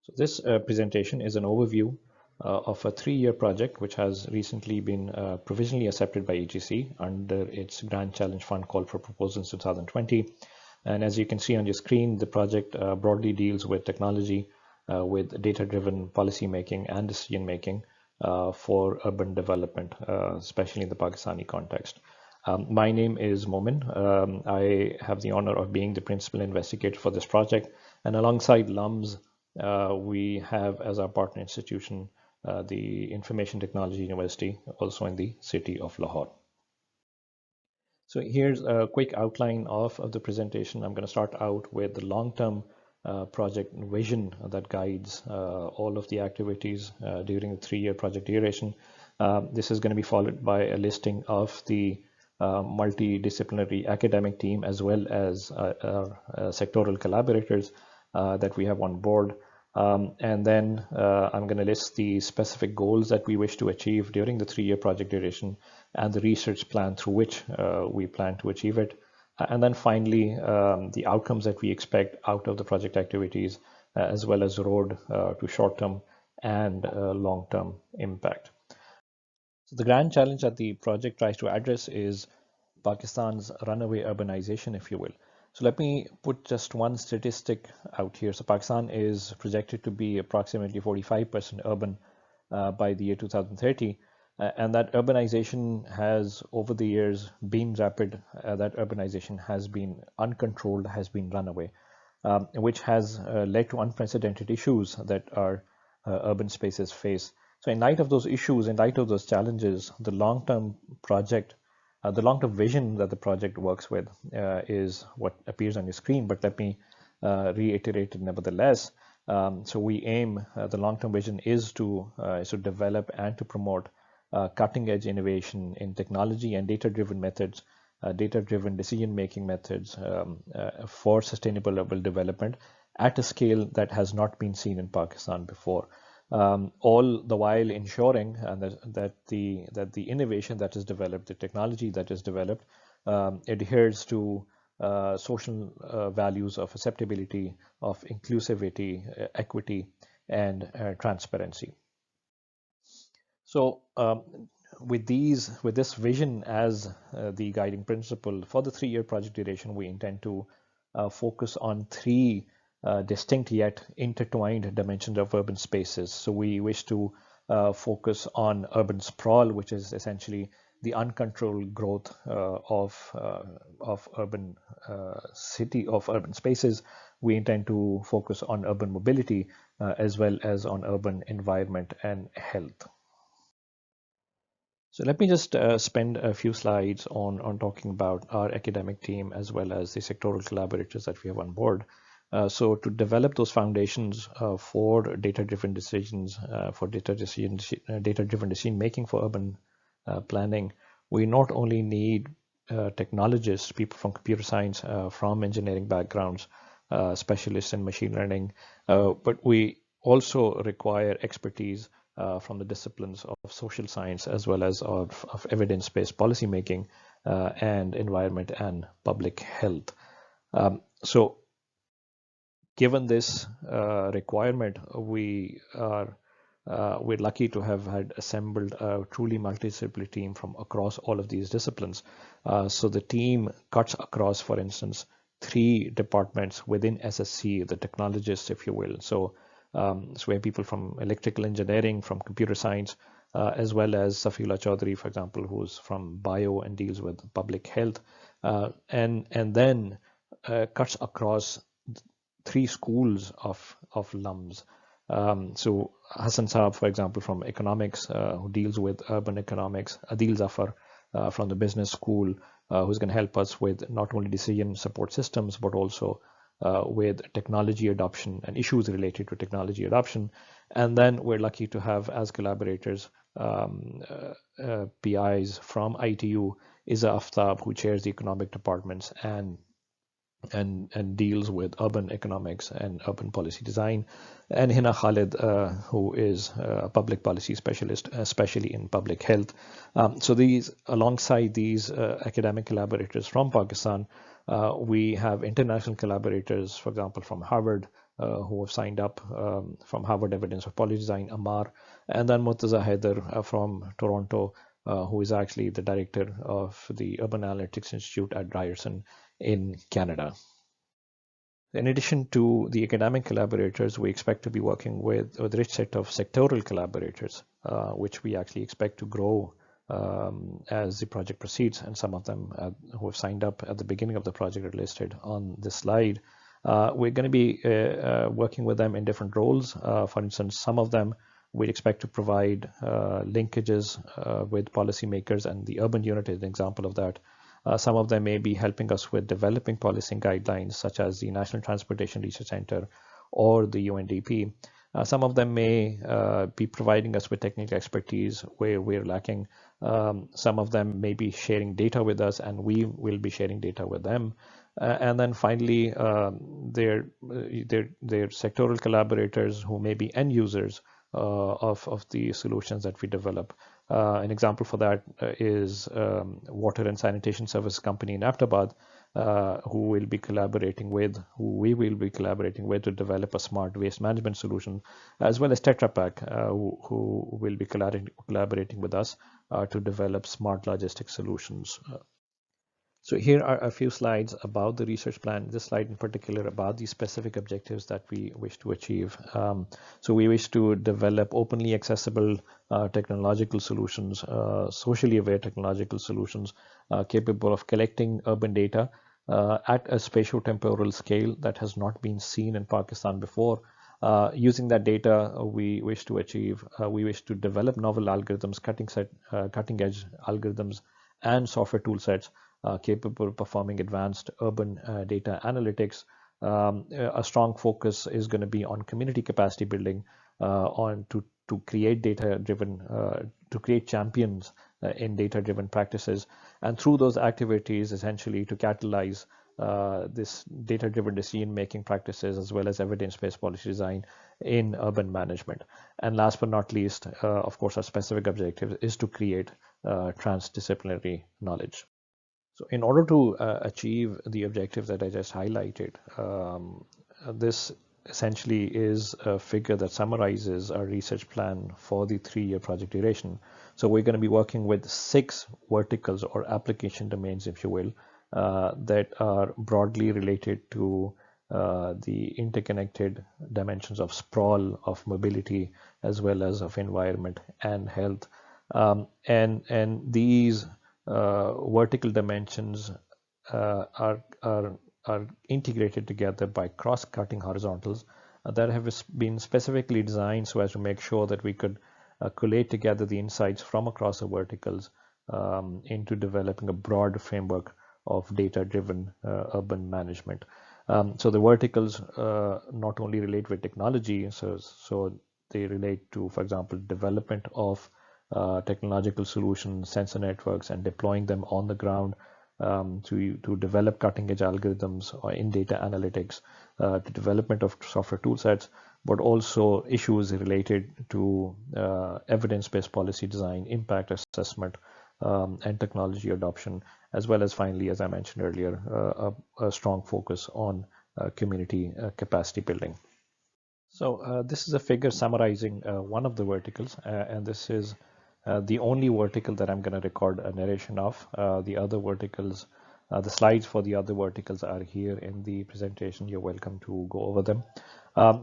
So this presentation is an overview of a 3-year project which has recently been provisionally accepted by EGC under its Grand Challenge Fund call for proposals 2020. And as you can see on your screen, the project broadly deals with technology, with data-driven policy making and decision making for urban development, especially in the Pakistani context. My name is Momin. I have the honor of being the principal investigator for this project, and alongside LUMS, we have as our partner institution the Information Technology University, also in the city of Lahore. So here's a quick outline of the presentation. I'm going to start out with the long-term project vision that guides all of the activities during the 3-year project duration. This is going to be followed by a listing of the multidisciplinary academic team as well as sectoral collaborators that we have on board. And then I'm going to list the specific goals that we wish to achieve during the 3-year project duration and the research plan through which we plan to achieve it. And then finally, the outcomes that we expect out of the project activities, as well as road to short-term and long-term impact. So the grand challenge that the project tries to address is Pakistan's runaway urbanization, if you will. So let me put just one statistic out here. So Pakistan is projected to be approximately 45% urban by the year 2030. And that urbanization has over the years been rapid. That urbanization has been uncontrolled, has been runaway, which has led to unprecedented issues that our urban spaces face. So in light of those issues, in light of those challenges, the long-term project, the long-term vision that the project works with is what appears on your screen, but let me reiterate it nevertheless. So we aim, the long-term vision is to develop and to promote cutting-edge innovation in technology and data-driven methods, data-driven decision-making methods for sustainable urban development at a scale that has not been seen in Pakistan before. All the while ensuring that the innovation that is developed, the technology that is developed, adheres to social values of acceptability, of inclusivity, equity, and transparency. So with this vision as the guiding principle for the 3-year project duration, we intend to focus on 3 distinct yet intertwined dimensions of urban spaces. So we wish to focus on urban sprawl, which is essentially the uncontrolled growth of urban urban spaces. We intend to focus on urban mobility as well as on urban environment and health. So let me just spend a few slides on talking about our academic team as well as the sectoral collaborators that we have on board. So to develop those foundations for data-driven decisions, for data-driven decision making for urban planning, we not only need technologists, people from computer science, from engineering backgrounds, specialists in machine learning, but we also require expertise from the disciplines of social science as well as of evidence-based policymaking and environment and public health. So given this requirement, we're lucky to have had assembled a truly multidisciplinary team from across all of these disciplines. So the team cuts across, for instance, 3 departments within SSC, the technologists, if you will. So we have people from electrical engineering, from computer science, as well as Safiullah Chaudhary, for example, who's from bio and deals with public health, and then cuts across 3 schools of LUMS. So Hassan Saab, for example, from economics, who deals with urban economics. Adil Zafar from the business school, who's going to help us with not only decision support systems, but also with technology adoption and issues related to technology adoption. And then we're lucky to have as collaborators PIs from ITU, Iza Aftab, who chairs the economic departments and deals with urban economics and urban policy design, and Hina Khalid, who is a public policy specialist, especially in public health. So alongside these academic collaborators from Pakistan, we have international collaborators, for example, from Harvard, who have signed up from Harvard Evidence for Policy Design, Amar, and then Murtaza Haider from Toronto, who is actually the director of the Urban Analytics Institute at Ryerson in Canada. In addition to the academic collaborators, we expect to be working with a rich set of sectoral collaborators, which we actually expect to grow as the project proceeds. And some of them who have signed up at the beginning of the project are listed on this slide. We're going to be working with them in different roles. For instance, some of them we expect to provide linkages with policymakers, and the urban unit is an example of that. Some of them may be helping us with developing policy guidelines, such as the National Transportation Research Center or the UNDP. Some of them may be providing us with technical expertise where we're lacking. Some of them may be sharing data with us, and we will be sharing data with them. And then finally, they're sectoral collaborators who may be end users of the solutions that we develop. An example for that is water and sanitation service company in Ahmedabad, who we will be collaborating with to develop a smart waste management solution, as well as Tetra Pak, who will be collaborating with us to develop smart logistics solutions. So here are a few slides about the research plan. This slide in particular about the specific objectives that we wish to achieve. So we wish to develop openly accessible technological solutions, socially aware technological solutions capable of collecting urban data at a spatio-temporal scale that has not been seen in Pakistan before. Using that data, we wish to develop novel algorithms, cutting-edge algorithms and software tool sets capable of performing advanced urban data analytics. A strong focus is going to be on community capacity building, to create to create champions in data-driven practices, and through those activities, essentially to catalyze this data-driven decision-making practices as well as evidence-based policy design in urban management. And last but not least, of course, our specific objective is to create transdisciplinary knowledge. So in order to achieve the objectives that I just highlighted, this essentially is a figure that summarizes our research plan for the 3-year project duration. So we're going to be working with 6 verticals or application domains, if you will, that are broadly related to the interconnected dimensions of sprawl, of mobility, as well as of environment and health. And these vertical dimensions are integrated together by cross-cutting horizontals that have been specifically designed so as to make sure that we could collate together the insights from across the verticals into developing a broad framework of data-driven urban management. So the verticals not only relate with technology, so they relate to, for example, development of technological solutions, sensor networks, and deploying them on the ground to develop cutting-edge algorithms or in data analytics, to development of software tool sets, but also issues related to evidence-based policy design, impact assessment, and technology adoption, as well as finally, as I mentioned earlier, a strong focus on community capacity building. So this is a figure summarizing one of the verticals, and this is the only vertical that I'm going to record a narration of. The other verticals, the slides for the other verticals are here in the presentation. You're welcome to go over them.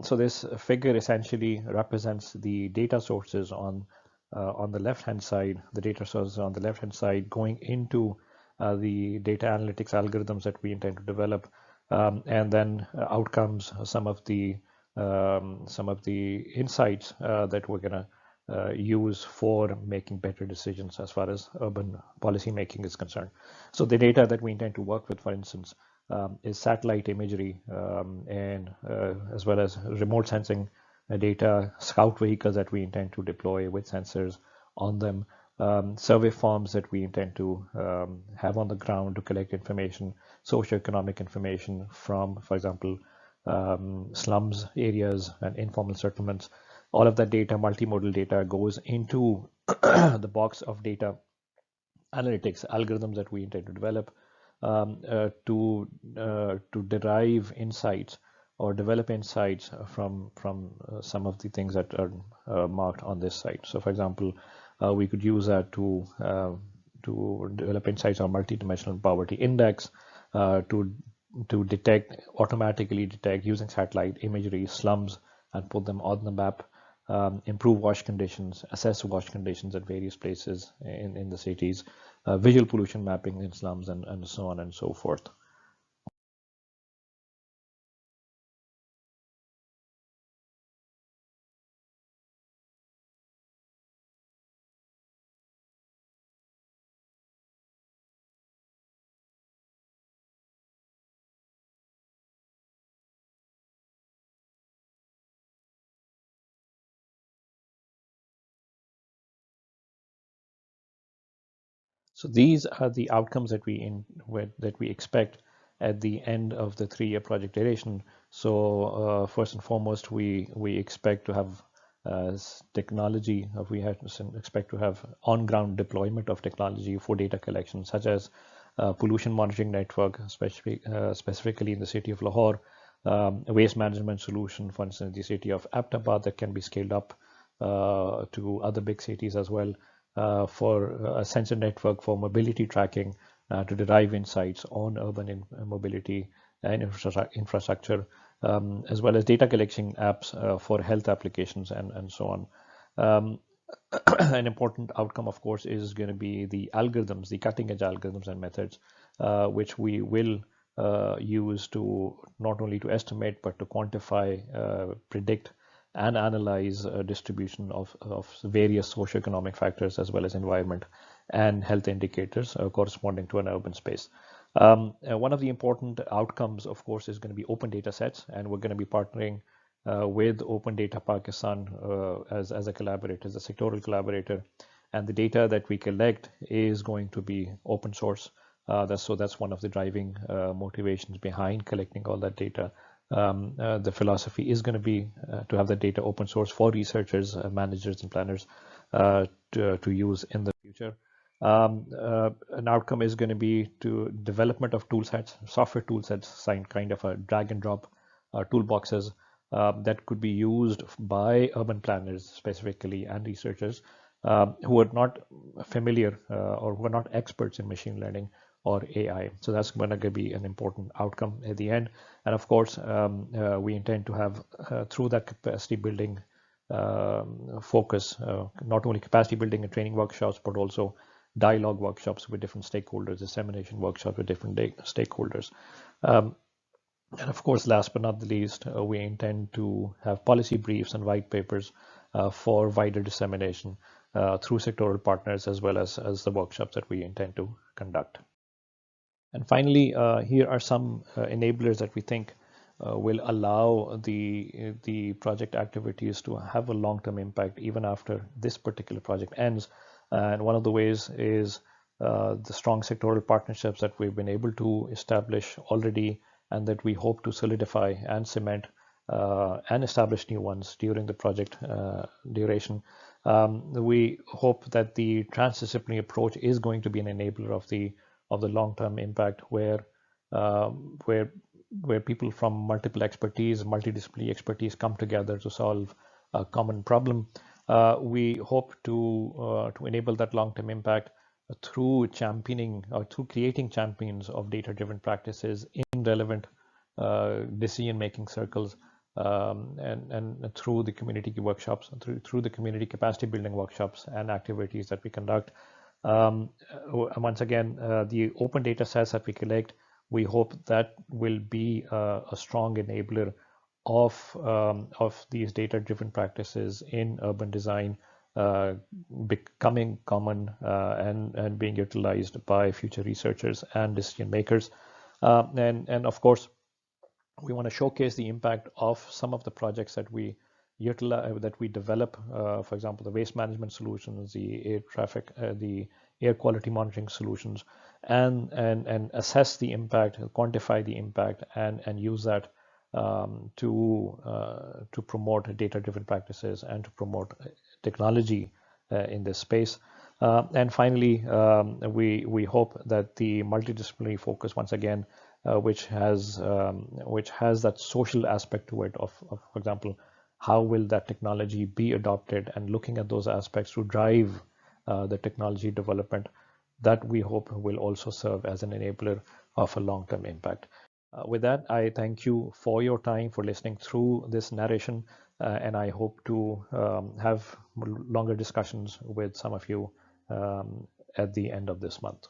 So this figure essentially represents the data sources on the left-hand side, the data sources on the left-hand side going into the data analytics algorithms that we intend to develop, and then outcomes, some of the insights that we're going to use for making better decisions as far as urban policy making is concerned. So the data that we intend to work with, for instance, is satellite imagery, and as well as remote sensing data, scout vehicles that we intend to deploy with sensors on them, survey forms that we intend to have on the ground to collect information, socioeconomic information from, for example, slums areas and informal settlements. All of that data, multimodal data, goes into the box of data analytics algorithms that we intend to develop to derive insights or develop insights from some of the things that are marked on this site. So, for example, we could use that to develop insights on multidimensional poverty index, to automatically detect using satellite imagery slums and put them on the map, improve wash conditions, assess wash conditions at various places in the cities, visual pollution mapping in slums, and so on and so forth. So these are the outcomes that we expect at the end of the 3-year project duration. So first and foremost, we expect to have technology. Expect to have on-ground deployment of technology for data collection, such as pollution monitoring network, specifically in the city of Lahore, a waste management solution, for instance, the city of Ahmedabad, that can be scaled up to other big cities as well, for a sensor network for mobility tracking to derive insights on urban mobility and infrastructure, as well as data collection apps for health applications and so on. An important outcome, of course, is going to be the algorithms, the cutting edge algorithms and methods, which we will use to not only to estimate but to quantify, predict, and analyze distribution of various socioeconomic factors as well as environment and health indicators corresponding to an urban space. One of the important outcomes, of course, is going to be open data sets, and we're going to be partnering with Open Data Pakistan as a collaborator, as a sectoral collaborator, and the data that we collect is going to be open source. That's one of the driving motivations behind collecting all that data. The philosophy is going to be to have the data open source for researchers, managers, and planners to use in the future. An outcome is going to be to development of tool sets, software tool sets, kind of a drag and drop toolboxes that could be used by urban planners specifically and researchers who are not familiar or who are not experts in machine learning or AI. So that's going to be an important outcome at the end. And of course, we intend to have through that capacity building focus, not only capacity building and training workshops, but also dialogue workshops with different stakeholders, dissemination workshops with different stakeholders. And of course, last but not the least, we intend to have policy briefs and white papers for wider dissemination through sectoral partners, as well as the workshops that we intend to conduct. And finally, here are some enablers that we think will allow the project activities to have a long-term impact even after this particular project ends. And one of the ways is the strong sectoral partnerships that we've been able to establish already, and that we hope to solidify and cement and establish new ones during the project duration. We hope that the transdisciplinary approach is going to be an enabler of the long-term impact, where people from multiple expertise, multidisciplinary expertise come together to solve a common problem. We hope to enable that long-term impact through championing or through creating champions of data-driven practices in relevant decision-making circles, and through the community workshops, through the community capacity building workshops and activities that we conduct. Once again, the open data sets that we collect, we hope that will be a strong enabler of these data-driven practices in urban design, becoming common and being utilized by future researchers and decision makers. And of course, we want to showcase the impact of some of the projects that we utilize, that we develop. For example, the waste management solutions, the air quality monitoring solutions, and assess the impact, quantify the impact, and use that to promote data-driven practices and to promote technology in this space. And finally, we hope that the multidisciplinary focus, once again, which has that social aspect to it of, for example, how will that technology be adopted, and looking at those aspects to drive the technology development that we hope will also serve as an enabler of a long-term impact. With that, I thank you for your time, for listening through this narration, and I hope to have longer discussions with some of you at the end of this month.